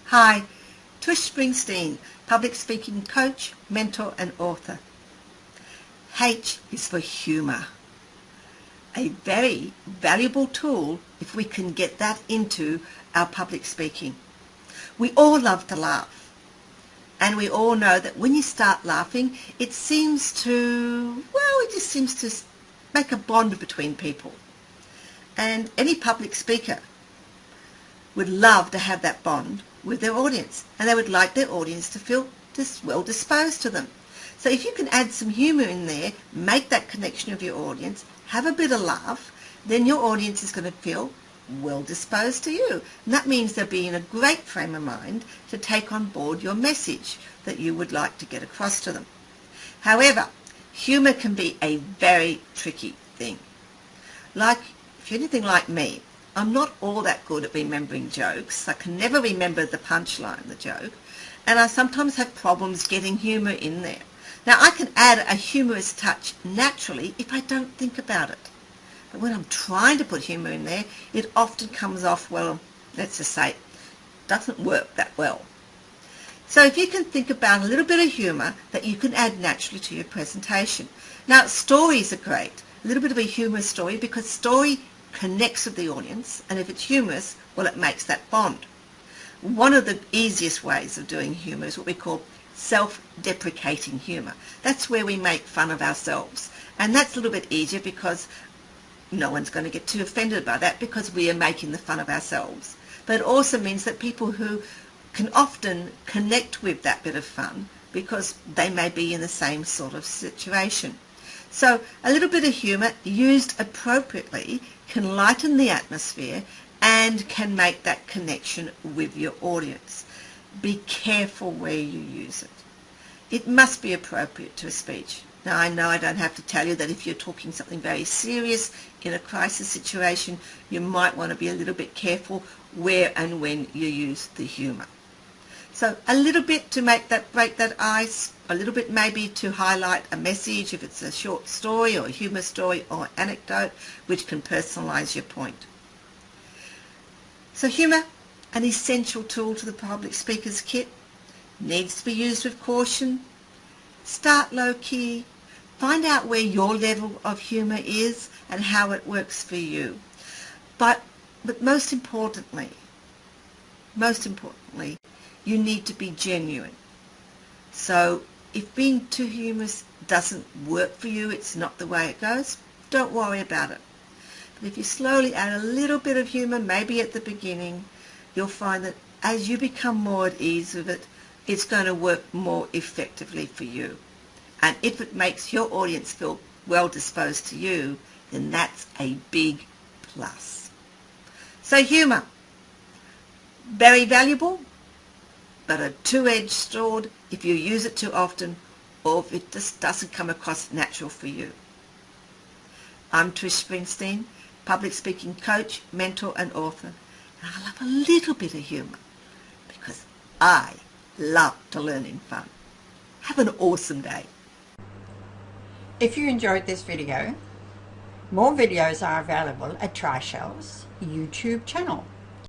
Hi, Trish Springsteen, public speaking coach, mentor and author. H is for humour. A very valuable tool if we can get that into our public speaking. We all love to laugh. And we all know that when you start laughing, it just seems to make a bond between people. And any public speaker would love to have that bond with their audience, and they would like their audience to feel well disposed to them. So if you can add some humour in there, make that connection with your audience, have a bit of laugh, then your audience is going to feel well disposed to you. And that means they'll be in a great frame of mind to take on board your message that you would like to get across to them. However, humour can be a very tricky thing. If you're anything like me, I'm not all that good at remembering jokes. I can never remember the punchline of the joke, and I sometimes have problems getting humour in there. Now, I can add a humorous touch naturally if I don't think about it. But when I'm trying to put humour in there, it often comes off, well, let's just say, it doesn't work that well. So if you can think about a little bit of humour that you can add naturally to your presentation. Now, stories are great. A little bit of a humorous story, because story connects with the audience, and if it's humorous, well, it makes that bond. One of the easiest ways of doing humour is what we call self-deprecating humour. That's where we make fun of ourselves, and that's a little bit easier because no one's going to get too offended by that because we are making the fun of ourselves. But it also means that people who can often connect with that bit of fun because they may be in the same sort of situation. So a little bit of humour used appropriately can lighten the atmosphere and can make that connection with your audience. Be careful where you use it. It must be appropriate to a speech. Now, I know I don't have to tell you that if you're talking something very serious in a crisis situation, you might want to be a little bit careful where and when you use the humour. So a little bit to break that ice, a little bit maybe to highlight a message if it's a short story or a humour story or anecdote, which can personalise your point. So humour, an essential tool to the public speaker's kit, needs to be used with caution. Start low-key. Find out where your level of humour is and how it works for you. But most importantly, you need to be genuine. So if being too humorous doesn't work for you, it's not the way it goes, don't worry about it. But if you slowly add a little bit of humour, maybe at the beginning, you'll find that as you become more at ease with it, it's going to work more effectively for you. And if it makes your audience feel well disposed to you, then that's a big plus. So humour, very valuable, but a two-edged sword if you use it too often or if it just doesn't come across natural for you. I'm Trish Springsteen, public speaking coach, mentor and author. And I love a little bit of humour because I love to learn in fun. Have an awesome day. If you enjoyed this video, more videos are available at Trish's YouTube channel.